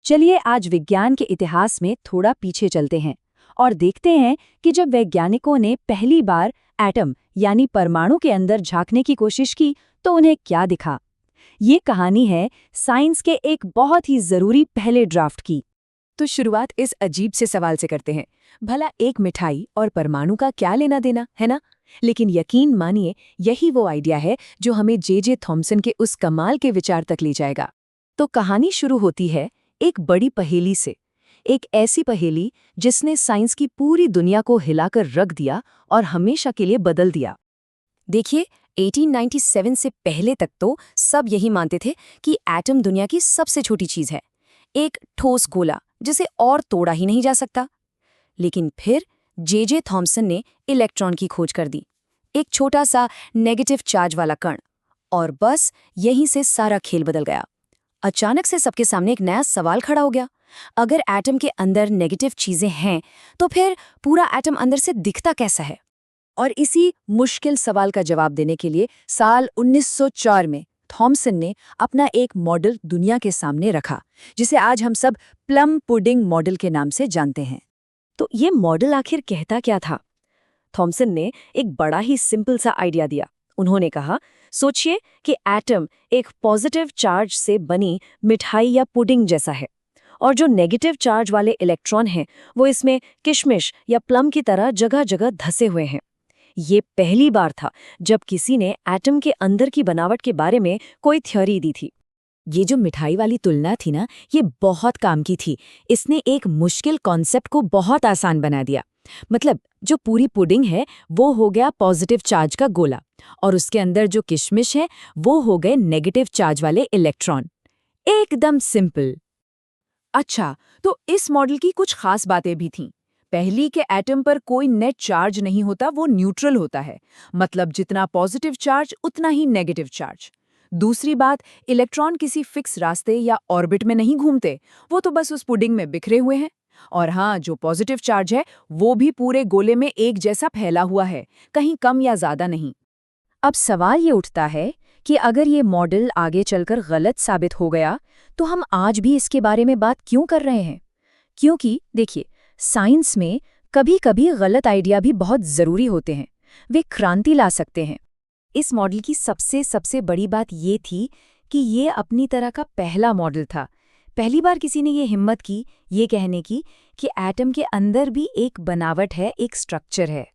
चलिए आज विज्ञान के इतिहास में थोड़ा पीछे चलते हैं और देखते हैं कि जब वैज्ञानिकों ने पहली बार एटम यानी परमाणु के अंदर झांकने की कोशिश की तो उन्हें क्या दिखा। ये कहानी है साइंस के एक बहुत ही जरूरी पहले ड्राफ्ट की। तो शुरुआत इस अजीब से सवाल से करते हैं, भला एक मिठाई और परमाणु का क्या लेना देना है ना। लेकिन यकीन मानिए यही वो आइडिया है जो हमें जे थॉमसन के उस कमाल के विचार तक ले जाएगा। तो कहानी शुरू होती है एक बड़ी पहेली से, एक ऐसी पहेली जिसने साइंस की पूरी दुनिया को हिलाकर रख दिया और हमेशा के लिए बदल दिया। देखिए 1897 से पहले तक तो सब यही मानते थे कि एटम दुनिया की सबसे छोटी चीज है, एक ठोस गोला जिसे और तोड़ा ही नहीं जा सकता। लेकिन फिर जे थॉमसन ने इलेक्ट्रॉन की खोज कर दी, एक छोटा सा नेगेटिव चार्ज वाला कण, और बस यहीं से सारा खेल बदल गया। अचानक से सबके सामने एक नया सवाल खड़ा हो गया। अगर एटम के अंदर नेगेटिव चीजें हैं तो फिर पूरा एटम अंदर से दिखता कैसा है। और इसी मुश्किल सवाल का जवाब देने के लिए साल 1904 में थॉमसन ने अपना एक मॉडल दुनिया के सामने रखा, जिसे आज हम सब प्लम पुडिंग मॉडल के नाम से जानते हैं। तो ये मॉडल आखिर कहता क्या था? थॉमसन ने एक बड़ा ही सिंपल सा आइडिया दिया। उन्होंने कहा, सोचिए कि एटम एक पॉजिटिव चार्ज से बनी मिठाई या पुडिंग जैसा है, और जो नेगेटिव चार्ज वाले इलेक्ट्रॉन हैं वो इसमें किशमिश या प्लम की तरह जगह जगह धसे हुए हैं। ये पहली बार था जब किसी ने एटम के अंदर की बनावट के बारे में कोई थ्योरी दी थी। ये जो मिठाई वाली तुलना थी ना, ये बहुत काम की थी। इसने एक मुश्किल कॉन्सेप्ट को बहुत आसान बना दिया। मतलब जो पूरी पुडिंग है वो हो गया पॉजिटिव चार्ज का गोला, और उसके अंदर जो किशमिश है वो हो गए नेगेटिव चार्ज वाले इलेक्ट्रॉन। एकदम सिंपल। अच्छा, तो इस मॉडल की कुछ खास बातें भी थीं। पहली के एटम पर कोई नेट चार्ज नहीं होता, वो न्यूट्रल होता है। मतलब जितना पॉजिटिव चार्ज उतना ही नेगेटिव चार्ज। दूसरी बात, इलेक्ट्रॉन किसी फिक्स रास्ते या ऑर्बिट में नहीं घूमते, वो तो बस उस पुडिंग में बिखरे हुए हैं। और हाँ, जो पॉजिटिव चार्ज है वो भी पूरे गोले में एक जैसा फैला हुआ है, कहीं कम या ज्यादा नहीं। अब सवाल ये उठता है कि अगर ये मॉडल आगे चलकर गलत साबित हो गया तो हम आज भी इसके बारे में बात क्यों कर रहे हैं? क्योंकि देखिए, साइंस में कभी-कभी गलत आइडिया भी बहुत जरूरी होते हैं, वे क्रांति ला सकते हैं। इस मॉडल की सबसे बड़ी बात ये थी कि ये अपनी तरह का पहला मॉडल था। पहली बार किसी ने ये हिम्मत की ये कहने की कि एटम के अंदर भी एक बनावट है, एक स्ट्रक्चर है।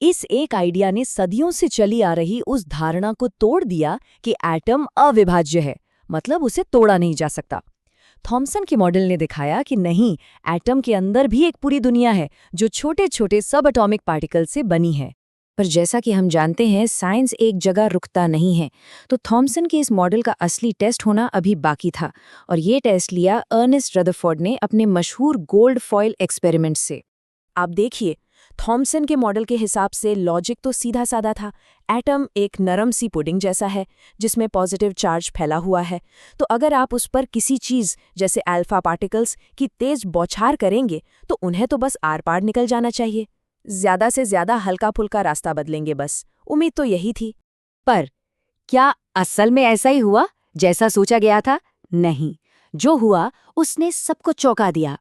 इस एक आइडिया ने सदियों से चली आ रही उस धारणा को तोड़ दिया कि एटम अविभाज्य है, मतलब उसे तोड़ा नहीं जा सकता। थॉमसन के मॉडल ने दिखाया कि नहीं, एटम के अंदर भी एक पूरी दुनिया है जो छोटे छोटे सब एटॉमिक पार्टिकल से बनी है। पर जैसा कि हम जानते हैं, साइंस एक जगह रुकता नहीं है, तो थॉमसन के इस मॉडल का असली टेस्ट होना अभी बाकी था। और ये टेस्ट लिया अर्नेस्ट रदरफोर्ड ने अपने मशहूर गोल्ड फॉयल एक्सपेरिमेंट से। आप देखिए, थॉमसन के मॉडल के हिसाब से लॉजिक तो सीधा साधा था। एटम एक नरम सी पुडिंग जैसा है जिसमें पॉजिटिव चार्ज फैला हुआ है। तो अगर आप उस पर किसी चीज जैसे अल्फा पार्टिकल्स की तेज बौछार करेंगे तो उन्हें तो बस आर पार निकल जाना चाहिए, ज्यादा से ज्यादा हल्का फुल्का रास्ता बदलेंगे बस। उम्मीद तो यही थी। पर क्या असल में ऐसा ही हुआ जैसा सोचा गया था? नहीं, जो हुआ उसने सबको चौंका दिया।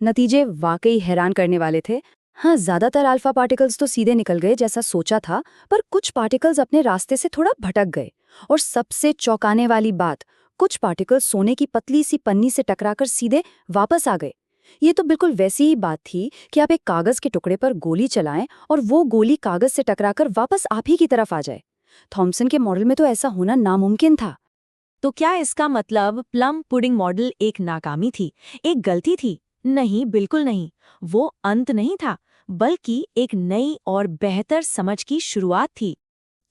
नतीजे वाकई हैरान करने वाले थे। हाँ, ज्यादातर अल्फा पार्टिकल्स तो सीधे निकल गए जैसा सोचा था, पर कुछ पार्टिकल्स अपने रास्ते से थोड़ा भटक गए। और सबसे चौंकाने वाली बात, कुछ पार्टिकल्स सोने की पतली सी पन्नी से टकराकर सीधे वापस आ गए। ये तो बिल्कुल वैसी ही बात थी कि आप एक कागज के टुकड़े पर गोली चलाएं और वो गोली कागज से टकराकर वापस आप ही की तरफ आ जाए। थॉमसन के मॉडल में तो ऐसा होना नामुमकिन था। तो क्या इसका मतलब प्लम पुडिंग मॉडल एक नाकामी थी, एक गलती थी? नहीं, बिल्कुल नहीं। वो अंत नहीं था, बल्कि एक नई और बेहतर समझ की शुरुआत थी।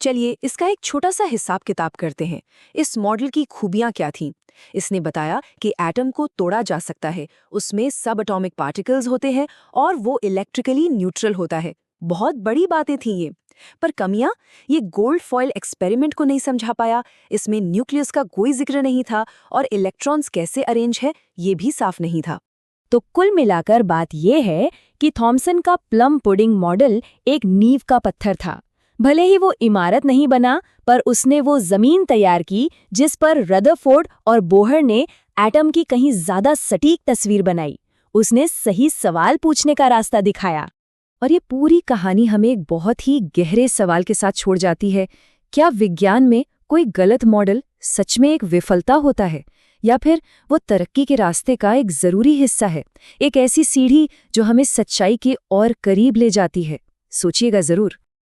चलिए इसका एक छोटा सा हिसाब किताब करते हैं। इस मॉडल की खूबियां क्या थीं? इसने बताया कि एटम को तोड़ा जा सकता है, उसमें सब एटॉमिक पार्टिकल्स होते हैं और वो इलेक्ट्रिकली न्यूट्रल होता है। बहुत बड़ी बातें थीं ये। पर कमियां? ये गोल्ड फॉयल एक्सपेरिमेंट को नहीं समझा पाया। इसमें न्यूक्लियस का कोई जिक्र नहीं था और इलेक्ट्रॉन्स कैसे अरेंज है ये भी साफ नहीं था। तो कुल मिलाकर बात यह है कि थॉमसन का प्लम पुडिंग मॉडल एक नींव का पत्थर था। भले ही वो इमारत नहीं बना, पर उसने वो जमीन तैयार की जिस पर रदरफोर्ड और बोहर ने एटम की कहीं ज्यादा सटीक तस्वीर बनाई। उसने सही सवाल पूछने का रास्ता दिखाया। और ये पूरी कहानी हमें एक बहुत ही गहरे सवाल के साथ छोड़ जाती है। क्या विज्ञान में कोई गलत मॉडल सच में एक विफलता होता है, या फिर वो तरक्की के रास्ते का एक जरूरी हिस्सा है, एक ऐसी सीढ़ी जो हमें सच्चाई के और करीब ले जाती है? सोचिएगा जरूर।